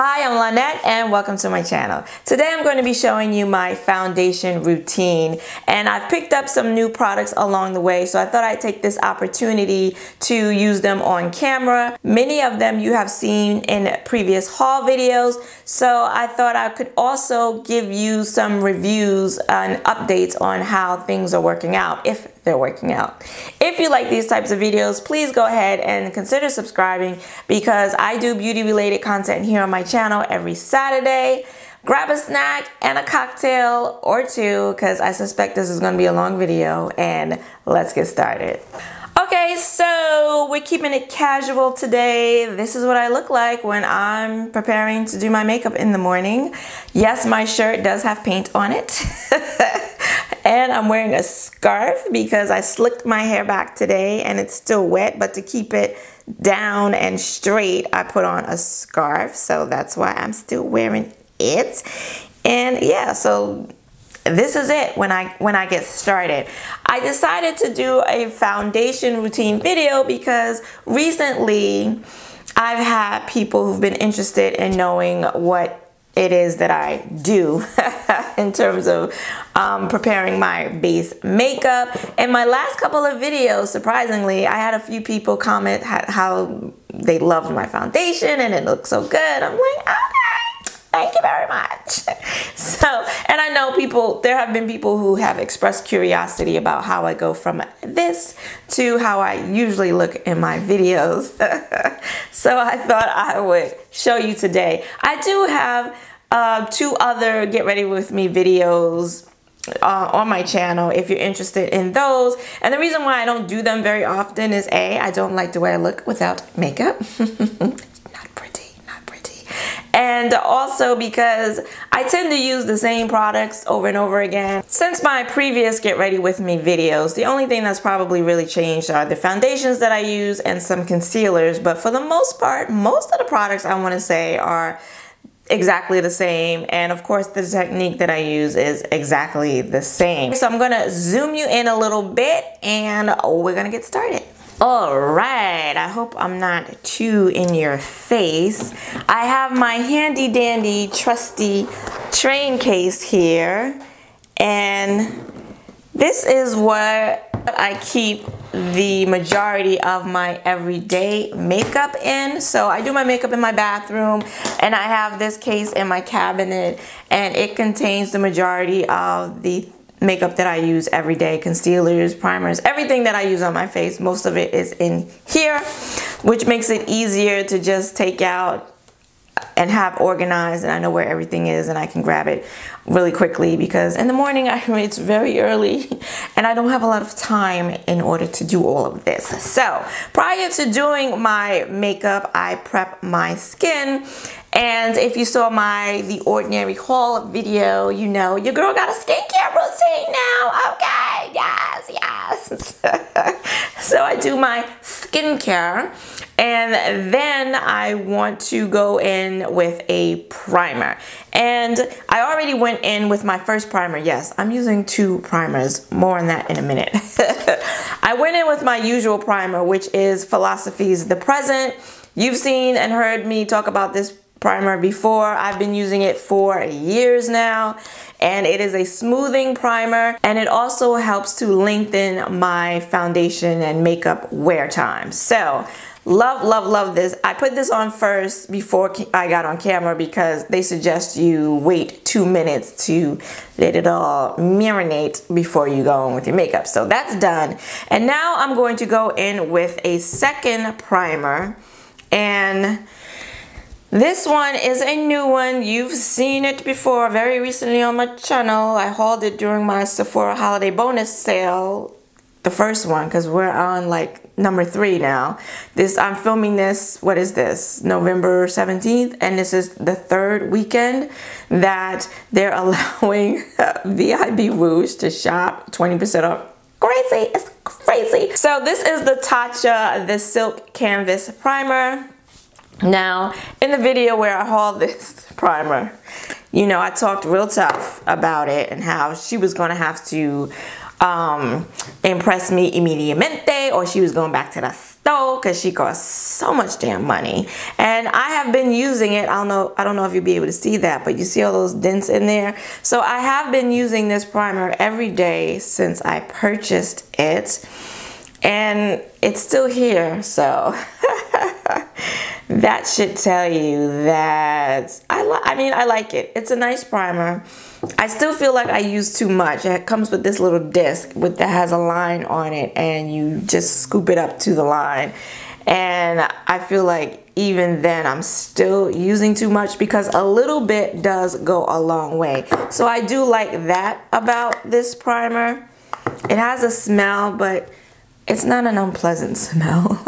Hi, I'm Lynette and welcome to my channel. Today I'm going to be showing you my foundation routine, and I've picked up some new products along the way, so I thought I'd take this opportunity to use them on camera. Many of them you have seen in previous haul videos, so I thought I could also give you some reviews and updates on how things are working out, if they're working out. If you like these types of videos, please go ahead and consider subscribing, because I do beauty related content here on my channel every Saturday. Grab a snack and a cocktail or two, because I suspect this is going to be a long video, and let's get started. Okay, so we're keeping it casual today. This is what I look like when I'm preparing to do my makeup in the morning. Yes, my shirt does have paint on it. And I'm wearing a scarf because I slicked my hair back today and it's still wet, but to keep it down and straight, I put on a scarf. So that's why I'm still wearing it. And yeah, so this is it when I get started. I decided to do a foundation routine video because recently I've had people who've been interested in knowing what it is that I do in terms of preparing my base makeup. In my last couple of videos, surprisingly, I had a few people comment how they loved my foundation and it looked so good. I'm like, okay, thank you very much. So, and I know there have been people who have expressed curiosity about how I go from this to how I usually look in my videos. So I thought I would show you today. I do have two other Get Ready With Me videos on my channel if you're interested in those. And the reason why I don't do them very often is I don't like the way I look without makeup. Not pretty. And also because I tend to use the same products over and over again. Since my previous Get Ready With Me videos, the only thing that's probably really changed are the foundations that I use and some concealers. But for the most part, most of the products I want to say are exactly the same, and of course the technique that I use is exactly the same. So I'm gonna zoom you in a little bit and we're gonna get started. All right, I hope I'm not too in your face. I have my handy dandy trusty train case here, and this is what I keep the majority of my everyday makeup in. So I do my makeup in my bathroom, and I have this case in my cabinet, and it contains the majority of the makeup that I use every day. Concealers, primers, everything that I use on my face, most of it is in here, which makes it easier to just take out and have organized, and I know where everything is and I can grab it really quickly, because in the morning it's very early and I don't have a lot of time in order to do all of this. So prior to doing my makeup, I prep my skin. And if you saw The Ordinary haul video, you know your girl got a skincare routine now. Okay, yes. So I do my skincare, and then I want to go in with a primer. And I already went in with my first primer. Yes, I'm using two primers. More on that in a minute. I went in with my usual primer, which is Philosophy's The Present. You've seen and heard me talk about this primer before. I've been using it for years now, and it is a smoothing primer, and it also helps to lengthen my foundation and makeup wear time. So love this. I put this on first before I got on camera because they suggest you wait 2 minutes to let it all marinate before you go on with your makeup. So that's done, and now I'm going to go in with a second primer, and this one is a new one. You've seen it before very recently on my channel. I hauled it during my Sephora holiday bonus sale, the first one, because we're on like number 3 now. I'm filming this, what is this, November 17th, and this is the 3rd weekend that they're allowing VIB Rouge to shop 20% off. Crazy, it's crazy. So this is the Tatcha, the Silk Canvas Primer. Now, in the video where I hauled this primer, you know, I talked real tough about it and how she was going to have to impress me immediatamente, or she was going back to the store because she costs so much damn money. And I have been using it. I don't know if you'll be able to see that, but you see all those dents in there. So I have been using this primer every day since I purchased it, and it's still here. So that should tell you that I like it. It's a nice primer. I still feel like I use too much. It comes with this little disc that has a line on it, and you just scoop it up to the line. And I feel like even then I'm still using too much, because a little bit does go a long way. So I do like that about this primer. It has a smell, but it's not an unpleasant smell.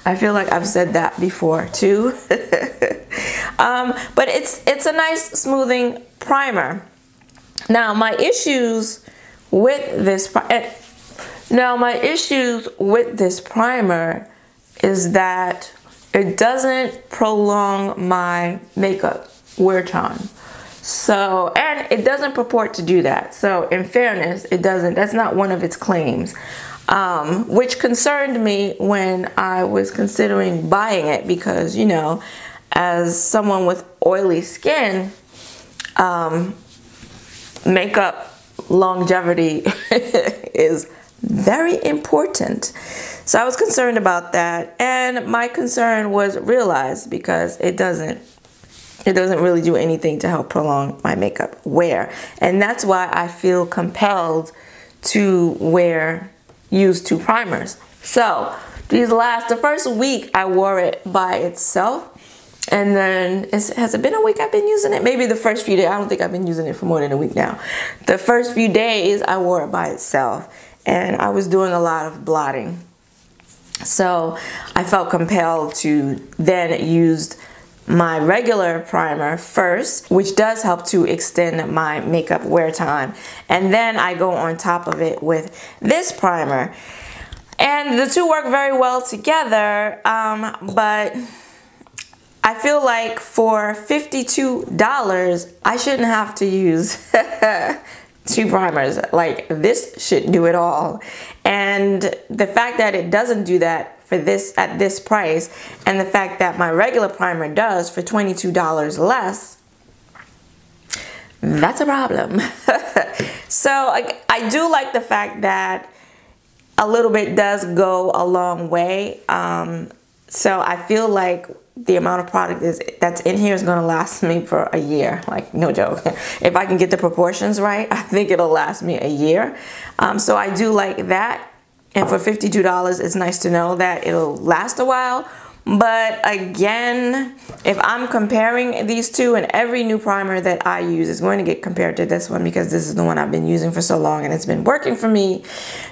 I feel like I've said that before too. But it's a nice smoothing primer. Now my issues with this primer is that it doesn't prolong my makeup wear time. So, and it doesn't purport to do that. So in fairness, it doesn't. That's not one of its claims. Which concerned me when I was considering buying it, because, you know, as someone with oily skin, makeup longevity is very important. So I was concerned about that, and my concern was realized, because it doesn't really do anything to help prolong my makeup wear. And that's why I feel compelled to use two primers. So the first week I wore it by itself, and then has it been a week I've been using it? Maybe the first few days. I don't think I've been using it for more than a week now. The first few days I wore it by itself, and I was doing a lot of blotting. So I felt compelled to then use my regular primer first, which does help to extend my makeup wear time. And then I go on top of it with this primer. And the two work very well together, but I feel like for $52, I shouldn't have to use two primers. Like, this should do it all. And the fact that it doesn't do that at this price, and the fact that my regular primer does for $22 less, that's a problem. So I do like the fact that a little bit does go a long way. So I feel like the amount of product that's in here is going to last me for a year. Like, no joke. If I can get the proportions right, I think it'll last me a year. So I do like that. And for $52, it's nice to know that it'll last a while. But again, if I'm comparing these two, and every new primer that I use is going to get compared to this one, because this is the one I've been using for so long and it's been working for me,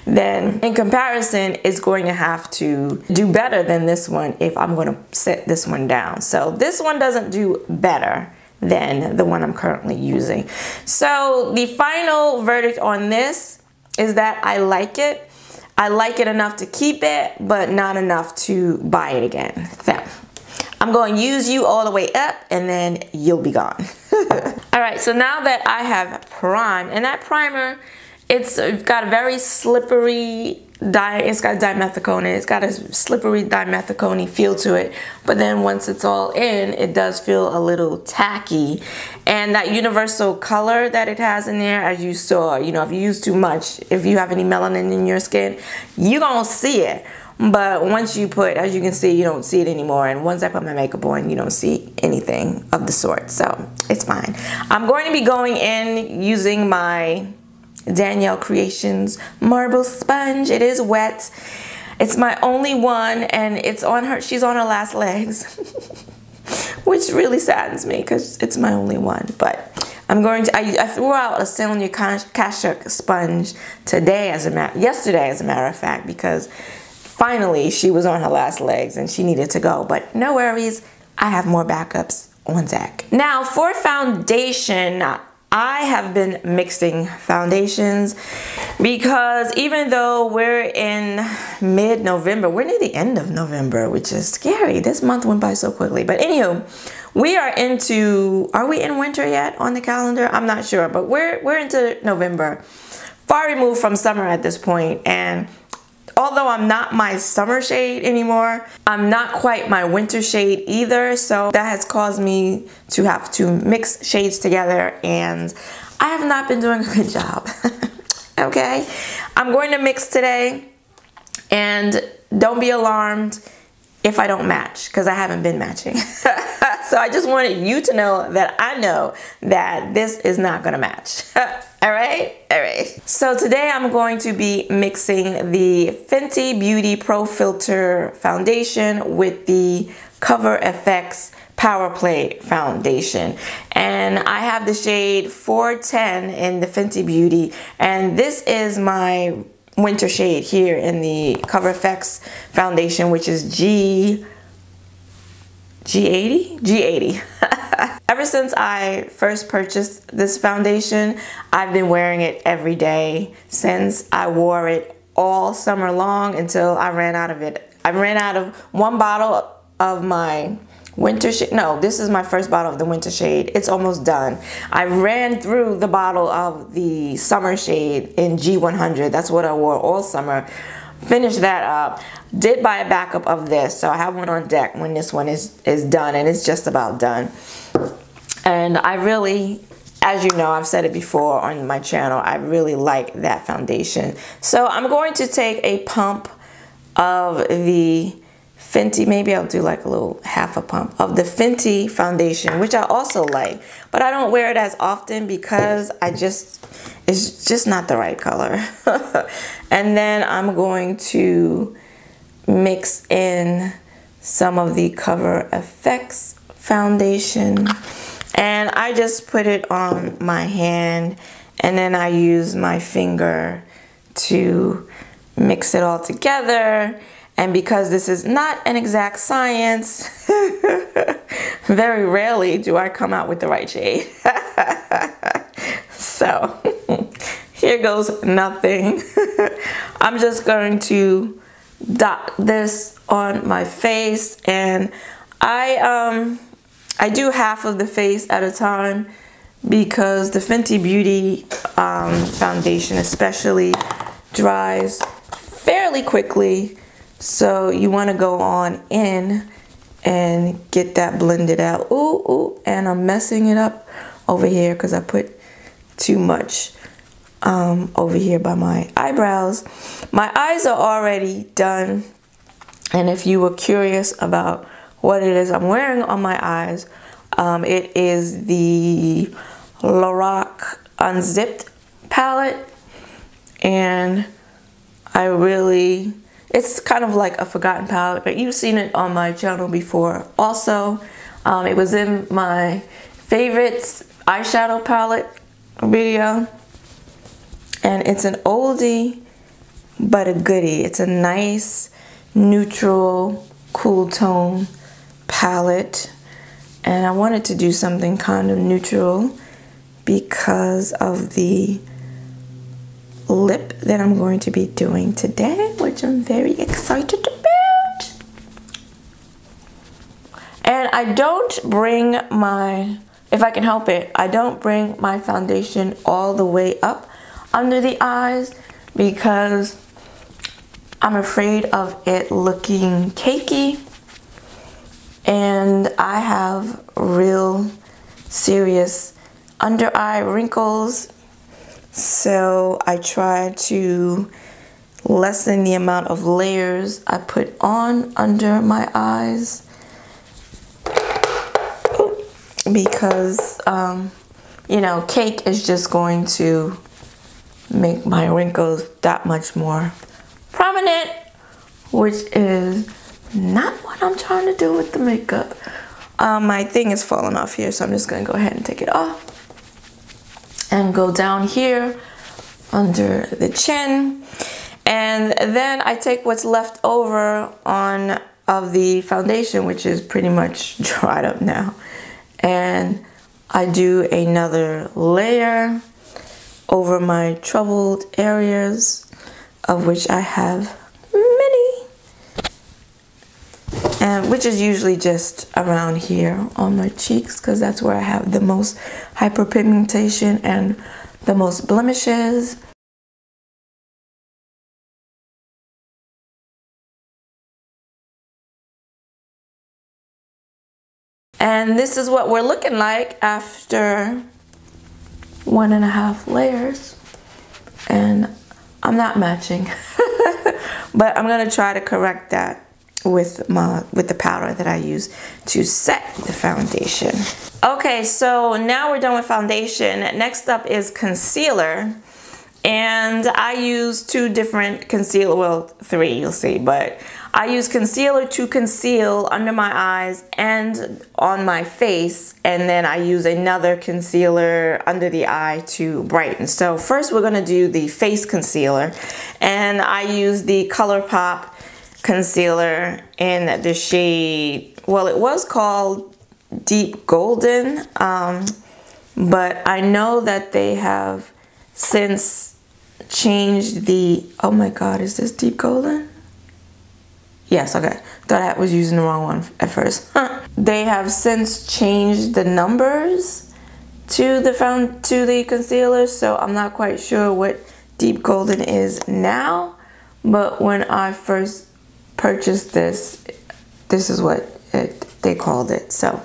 then in comparison, it's going to have to do better than this one if I'm going to set this one down. So this one doesn't do better than the one I'm currently using. So the final verdict on this is that I like it. I like it enough to keep it, but not enough to buy it again. So I'm going to use you all the way up, and then you'll be gone. All right, so now that I have primed, and that primer, it's got a very slippery it's got dimethicone in it. It's got a slippery dimethicone feel to it, but then once it's all in, it does feel a little tacky. And that universal color that it has in there, as you saw, you know, if you use too much, if you have any melanin in your skin, you gonna see it. But once you put, as you can see, you don't see it anymore. And once I put my makeup on, you don't see anything of the sort. So it's fine. I'm going to be going in using my Danielle Creations marble sponge. It is wet. It's my only one, and it's on her. She's on her last legs, which really saddens me because it's my only one. But I'm going to. I threw out a Sonia Kashuk sponge yesterday, as a matter of fact, because finally she was on her last legs and she needed to go. But no worries, I have more backups on deck. Now for foundation, I have been mixing foundations because even though we're in mid-November, we're near the end of November, which is scary. This month went by so quickly. But anywho, are we in winter yet on the calendar? I'm not sure, but we're into November. far removed from summer at this point, and although I'm not my summer shade anymore, I'm not quite my winter shade either, so that has caused me to have to mix shades together, and I have not been doing a good job. Okay, I'm going to mix today, and don't be alarmed if I don't match, because I haven't been matching. So I just wanted you to know that I know that this is not gonna match. All right? All right. So today I'm going to be mixing the Fenty Beauty Pro Filter foundation with the Cover FX Power Play foundation. And I have the shade 410 in the Fenty Beauty, and this is my winter shade here in the Cover FX foundation, which is G80? G80. Ever since I first purchased this foundation, I've been wearing it every day since I wore it all summer long until I ran out of it. I ran out of one bottle of my winter shade. No, this is my first bottle of the winter shade. It's almost done. I ran through the bottle of the summer shade in G100. That's what I wore all summer. Finished that up. Did buy a backup of this, so I have one on deck when this one is done, and it's just about done. And I really, as you know, I've said it before on my channel, I really like that foundation. So I'm going to take a pump of the Fenty, maybe I'll do like a little half a pump of the Fenty foundation, which I also like, but I don't wear it as often because it's just not the right color. And then I'm going to mix in some of the Cover FX foundation, and I just put it on my hand, and then I use my finger to mix it all together. And because this is not an exact science, very rarely do I come out with the right shade. So here goes nothing. I'm just going to dot this on my face, and I do half of the face at a time because the Fenty Beauty foundation especially dries fairly quickly. So you want to go on in and get that blended out. Ooh, ooh, and I'm messing it up over here because I put too much over here by my eyebrows. My eyes are already done, and if you were curious about what it is I'm wearing on my eyes, it is the Lorac Unzipped palette, and it's kind of like a forgotten palette, but you've seen it on my channel before also. It was in my favorites eyeshadow palette video, and it's an oldie but a goodie. It's a nice neutral cool tone palette, and I wanted to do something kind of neutral because of the lip that I'm going to be doing today, which I'm very excited about. And I don't bring my, if I can help it, I don't bring my foundation all the way up under the eyes because I'm afraid of it looking cakey, and I have real serious under eye wrinkles. So I try to lessen the amount of layers I put on under my eyes because, you know, cake is just going to make my wrinkles that much more prominent, which is not what I'm trying to do with the makeup. My thing is falling off here, so I'm just going to go ahead and take it off and go down here under the chin, and then I take what's left over of the foundation, which is pretty much dried up now, and I do another layer over my troubled areas, of which I have many, and which is usually just around here on my cheeks because that's where I have the most hyperpigmentation and the most blemishes. And this is what we're looking like after 1.5 layers. And I'm not matching, but I'm gonna try to correct that with the powder that I use to set the foundation. Okay, so now we're done with foundation. Next up is concealer. And I use 2 different concealer, well, 3 you'll see, but I use concealer to conceal under my eyes and on my face, and then I use another concealer under the eye to brighten. So first we're gonna do the face concealer, and I use the Colourpop concealer in the shade, well, it was called Deep Golden, but I know that they have since changed the, oh my god, is this Deep Golden? Yes, okay. Thought I was using the wrong one at first. They have since changed the numbers to the concealer, so I'm not quite sure what Deep Golden is now, but when I first purchased this, this is what they called it. So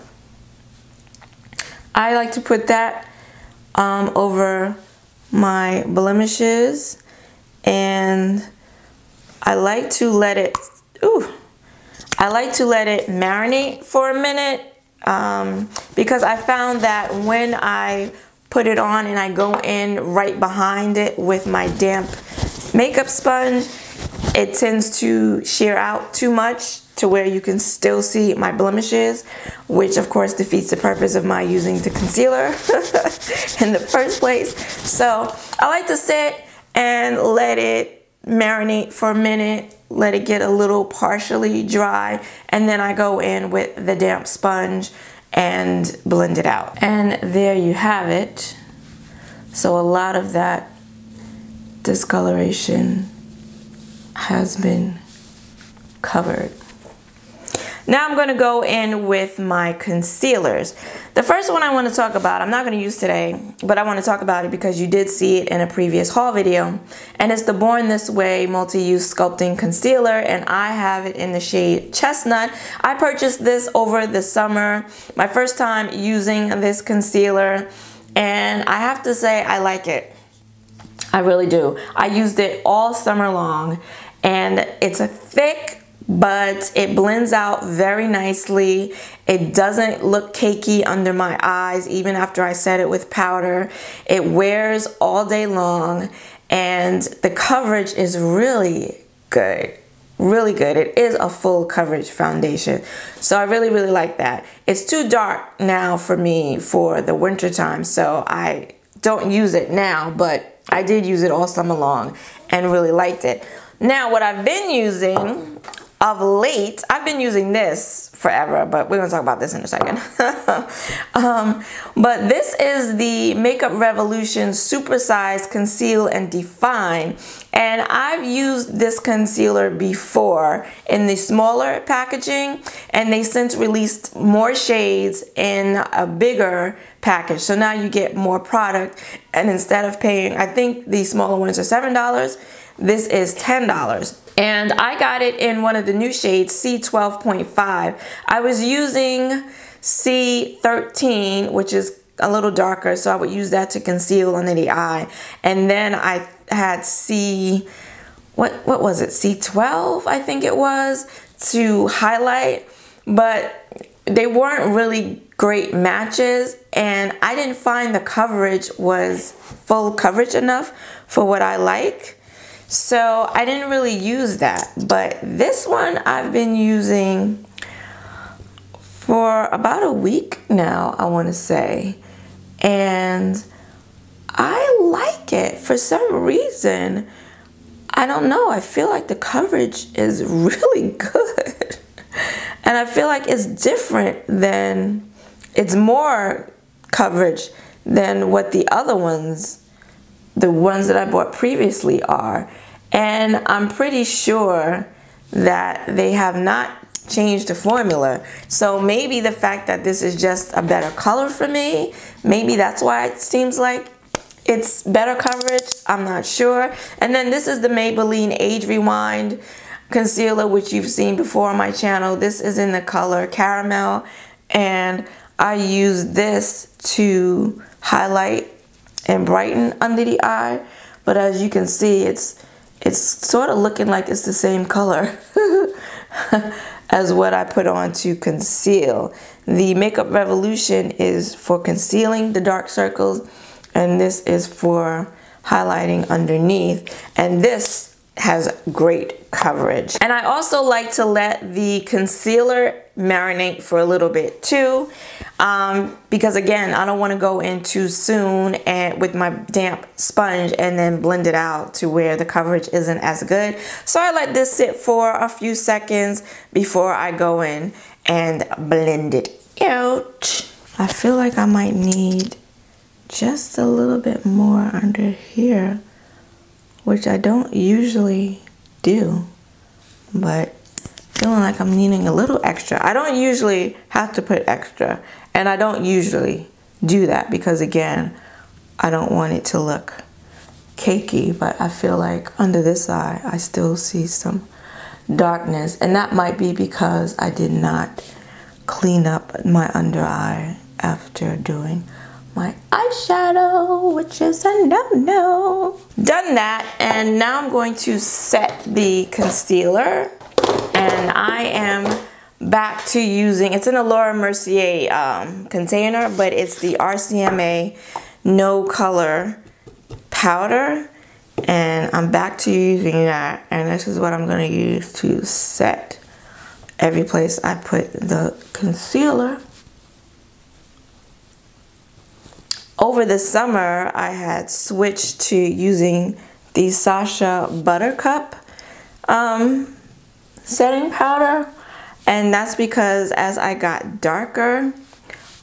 I like to put that over my blemishes, and I like to let it marinate for a minute, because I found that when I put it on and I go in right behind it with my damp makeup sponge, it tends to shear out too much to where you can still see my blemishes, which of course defeats the purpose of my using the concealer in the first place. So I like to sit and let it marinate for a minute, let it get a little partially dry, and then I go in with the damp sponge and blend it out. And there you have it. So a lot of that discoloration has been covered. Now I'm going to go in with my concealers. The first one I want to talk about, I'm not going to use today, but I want to talk about it because you did see it in a previous haul video. And it's the Born This Way Multi-Use Sculpting Concealer, and I have it in the shade Chestnut. I purchased this over the summer, my first time using this concealer, and I have to say I like it. I really do. I used it all summer long, and it's a thick, but it blends out very nicely. It doesn't look cakey under my eyes even after I set it with powder. It wears all day long, and the coverage is really good. Really good. It is a full coverage foundation. So I really, really like that. It's too dark now for me for the winter time, so I don't use it now, but I did use it all summer long and really liked it. Now what I've been using of late, I've been using this forever, but we're gonna talk about this in a second. But this is the Makeup Revolution Supersize Conceal and Define. And I've used this concealer before in the smaller packaging, and they since released more shades in a bigger package. So now you get more product, and instead of paying, I think the smaller ones are $7, this is $10. And I got it in one of the new shades, C12.5. I was using C13, which is a little darker, so I would use that to conceal under the eye. And then I had what was it, C12, I think it was, to highlight. But they weren't really great matches, and I didn't find the coverage was full coverage enough for what I like. So I didn't really use that, but this one I've been using for about a week now, I want to say, and I like it for some reason. I don't know, I feel like the coverage is really good, and I feel like it's different than, it's more coverage than what the other ones, the ones that I bought previously are. And I'm pretty sure that they have not changed the formula. So maybe the fact that this is just a better color for me, maybe that's why it seems like it's better coverage. I'm not sure. And then this is the Maybelline Age Rewind concealer, which you've seen before on my channel. This is in the color Caramel, and I use this to highlight and brighten under the eye. But as you can see, it's sort of looking like it's the same color as what I put on to conceal. The Makeup Revolution is for concealing the dark circles, and this is for highlighting underneath, and this has great coverage. And I also like to let the concealer marinate for a little bit too, because again, I don't want to go in too soon and with my damp sponge and then blend it out to where the coverage isn't as good. So I let this sit for a few seconds before I go in and blend it out. I feel like I might need just a little bit more under here, which I don't usually do, but feeling like I'm needing a little extra. I don't usually have to put extra, and I don't usually do that because again, I don't want it to look cakey, but I feel like under this eye, I still see some darkness, and that might be because I did not clean up my under eye after doing my eyeshadow, which is a no-no. Done that, and now I'm going to set the concealer, and I am back to using, it's in a Laura Mercier container, but it's the RCMA No Color powder, and I'm back to using that, and this is what I'm gonna use to set every place I put the concealer. Over the summer, I had switched to using the Sasha Buttercup setting powder, and that's because as I got darker,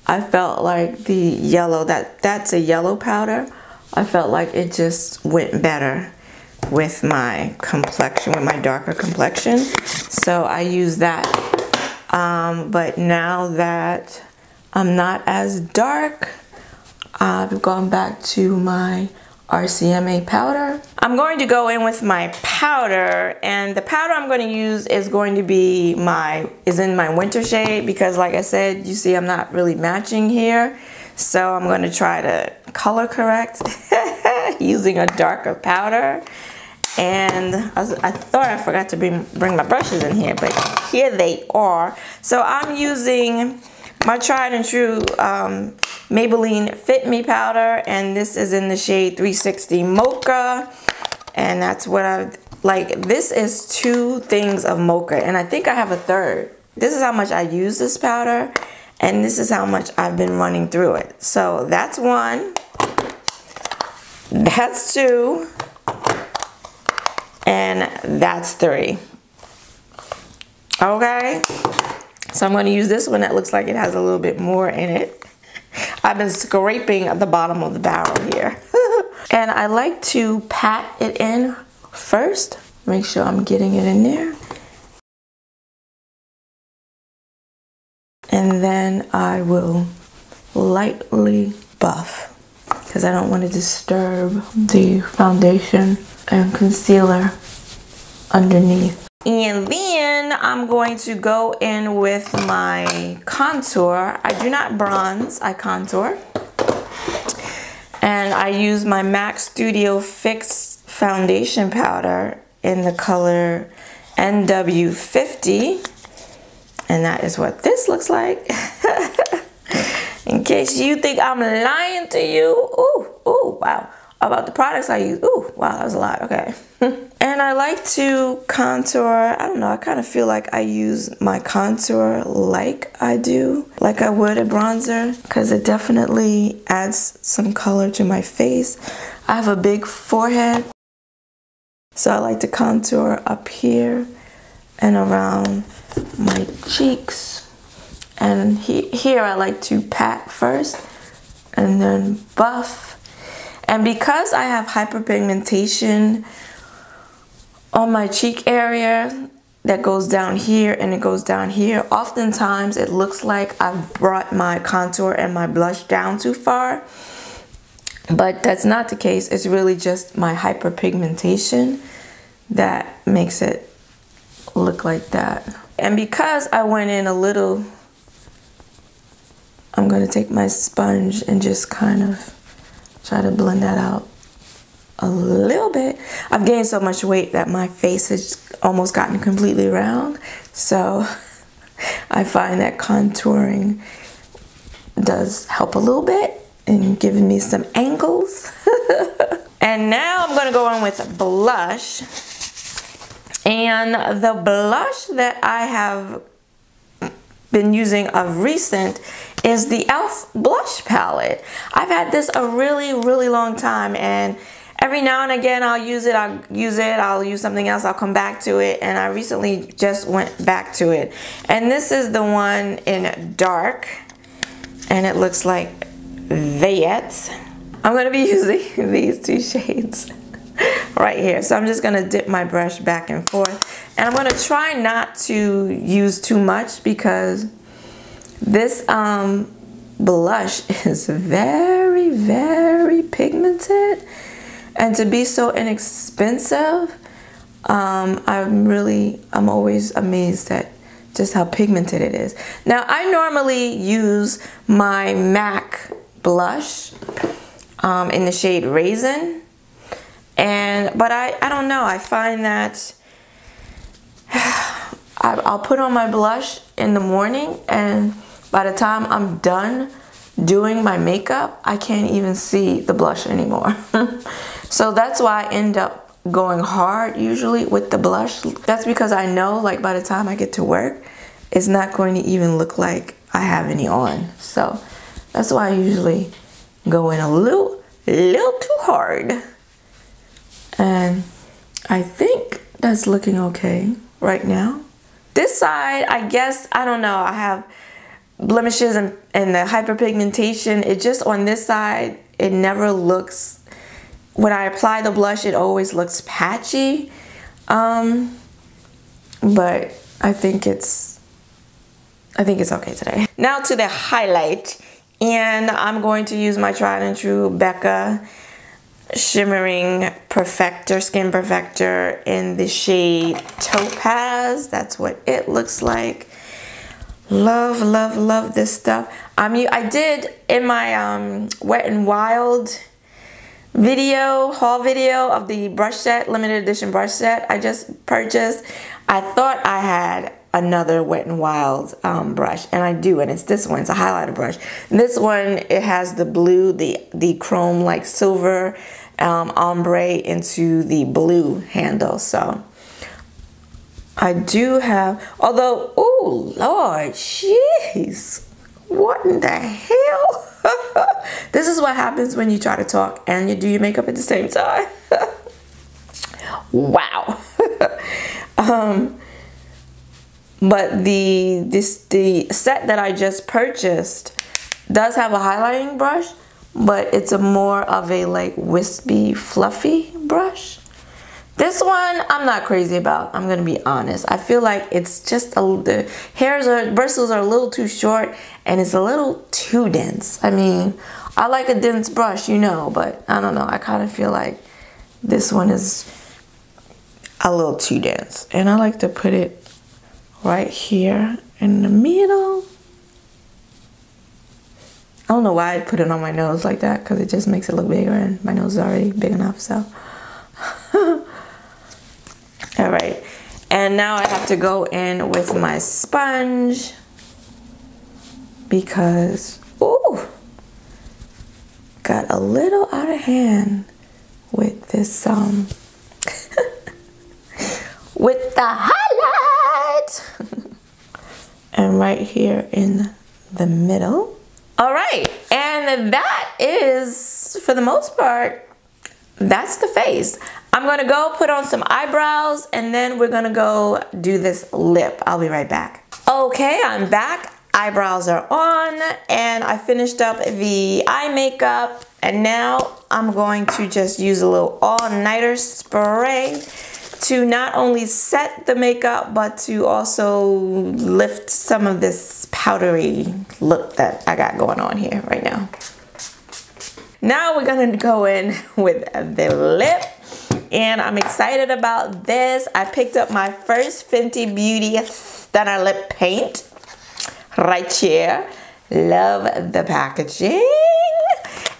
I felt like the yellow, that's a yellow powder, I felt like it just went better with my complexion, with my darker complexion, so I use that. But now that I'm not as dark, I've gone back to my RCMA powder. I'm going to go in with my powder, and the powder I'm going to use is going to be in my winter shade, because like I said, you see I'm not really matching here. So I'm going to try to color correct using a darker powder. And I thought I forgot to bring my brushes in here, but here they are. So I'm using my tried and true Maybelline Fit Me powder, and this is in the shade 360 Mocha, and that's what I like. This is 2 things of Mocha, and I think I have a third. This is how much I use this powder, and this is how much I've been running through it. So that's 1, that's 2, and that's 3. Okay, so I'm going to use this one that looks like it has a little bit more in it. I've been scraping at the bottom of the barrel here. And I like to pat it in first. Make sure I'm getting it in there. And then I will lightly buff, because I don't want to disturb the foundation and concealer underneath. And then I'm going to go in with my contour. I do not bronze, I contour. And I use my MAC Studio Fix foundation powder in the color NW50. And that is what this looks like. In case you think I'm lying to you. Ooh, wow. About the products I use. Ooh, wow, that was a lot, okay. And I like to contour, I don't know, I kind of feel like I use my contour like I would a bronzer, because it definitely adds some color to my face. I have a big forehead, so I like to contour up here and around my cheeks. And here I like to pat first and then buff. And because I have hyperpigmentation on my cheek area that goes down here and it goes down here, oftentimes it looks like I've brought my contour and my blush down too far. But that's not the case. It's really just my hyperpigmentation that makes it look like that. And because I went in a little I'm gonna take my sponge and just kind of try to blend that out a little bit. I've gained so much weight that my face has almost gotten completely round. So I find that contouring does help a little bit in giving me some angles. And now I'm gonna go in with blush. And the blush that I have been using of recent is the e.l.f. blush palette. I've had this a really long time, and every now and again I'll use it, I'll use something else, I'll come back to it, and I recently just went back to it. And this is the one in dark, and it looks like that. I'm gonna be using these two shades right here. So I'm just gonna dip my brush back and forth, and I'm gonna try not to use too much because this blush is very pigmented, and to be so inexpensive, I'm always amazed at just how pigmented it is. Now I normally use my MAC blush in the shade Raisin, but I don't know, I find that I'll put on my blush in the morning, and by the time I'm done doing my makeup, I can't even see the blush anymore. So that's why I end up going hard usually with the blush. That's because I know, like, by the time I get to work, it's not going to even look like I have any on. So that's why I usually go in a little too hard. And I think that's looking okay right now. This side, I guess, I don't know, I have blemishes and the hyperpigmentation. It just, on this side, it never looks, when I apply the blush, it always looks patchy. But I think it's okay today. Now to the highlight, and I'm going to use my tried and true Becca Shimmering Perfector, Skin Perfector in the shade Topaz. That's what it looks like. Love this stuff. I did in my Wet n Wild video, haul video of the brush set, limited edition brush set I just purchased. I thought I had another Wet n Wild brush, and I do, and it's this one. It's a highlighter brush. This one, it has the blue, the chrome like silver ombre into the blue handle. So I do have, although, oh Lord, jeez, what in the hell? This is what happens when you try to talk and you do your makeup at the same time. Wow. But the set that I just purchased does have a highlighting brush, but it's a more of a like wispy, fluffy brush. This one I'm not crazy about, I'm gonna be honest. I feel like it's just the bristles are a little too short, and it's a little too dense. I mean, I like a dense brush, you know, but I don't know, I kind of feel like this one is a little too dense. And I like to put it right here in the middle. I don't know why I put it on my nose like that, because it just makes it look bigger, and my nose is already big enough, so. All right, and now I have to go in with my sponge because, ooh, got a little out of hand with this, with the highlight. And right here in the middle. All right, and that is, for the most part, that's the face. I'm gonna go put on some eyebrows, and then we're gonna go do this lip. I'll be right back. Okay, I'm back. Eyebrows are on, and I finished up the eye makeup, and now I'm going to just use a little all-nighter spray to not only set the makeup, but to also lift some of this powdery look that I got going on here right now. Now we're gonna go in with the lip, and I'm excited about this. I picked up my first Fenty Beauty Stunner lip paint right here. Love the packaging.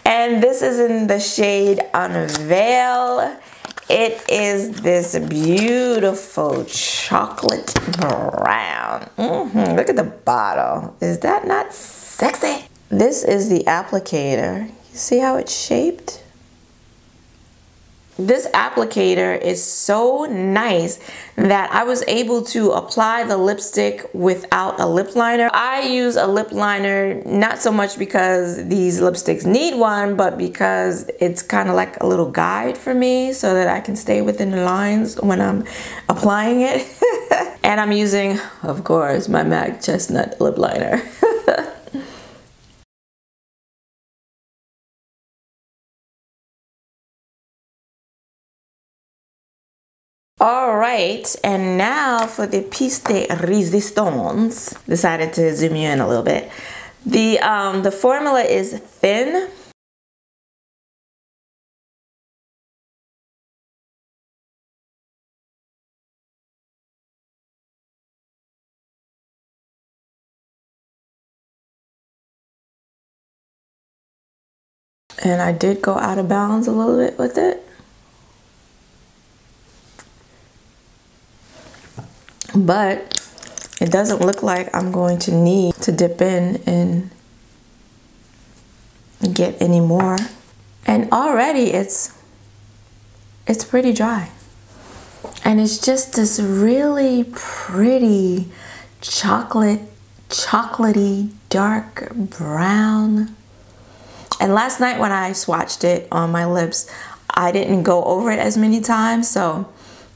And this is in the shade Unveil. It is this beautiful chocolate brown. Look at the bottle. Is that not sexy? This is the applicator. You see how it's shaped? This applicator is so nice that I was able to apply the lipstick without a lip liner. I use a lip liner not so much because these lipsticks need one, but because it's kind of like a little guide for me so that I can stay within the lines when I'm applying it. And I'm using, of course, my MAC Chestnut lip liner. All right, and now for the piece de resistance. Decided to zoom you in a little bit. The formula is thin. And I did go out of bounds a little bit with it. But it doesn't look like I'm going to need to dip in and get any more. And already it's pretty dry. And it's just this really pretty chocolatey dark brown. And last night when I swatched it on my lips, I didn't go over it as many times, so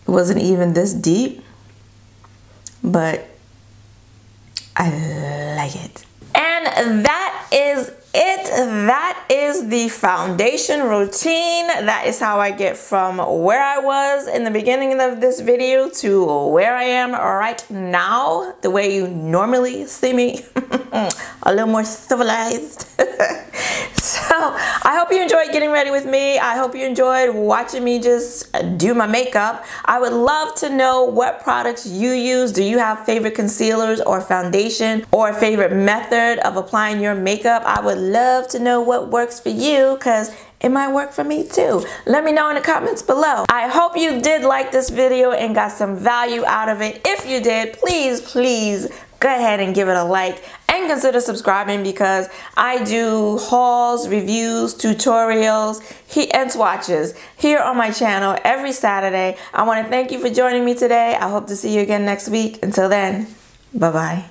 it wasn't even this deep. But I like it. And that is it. That is the foundation routine. That is how I get from where I was in the beginning of this video to where I am right now, the way you normally see me. A little more civilized. So I hope you enjoyed getting ready with me. I hope you enjoyed watching me just do my makeup. I would love to know what products you use. Do you have favorite concealers or foundation or a favorite method of applying your makeup? I would love to know what works for you, because it might work for me too. Let me know in the comments below. I hope you did like this video and got some value out of it. If you did, please go ahead and give it a like and consider subscribing, because I do hauls, reviews, tutorials, and swatches here on my channel every Saturday. I want to thank you for joining me today. I hope to see you again next week. Until then, bye-bye.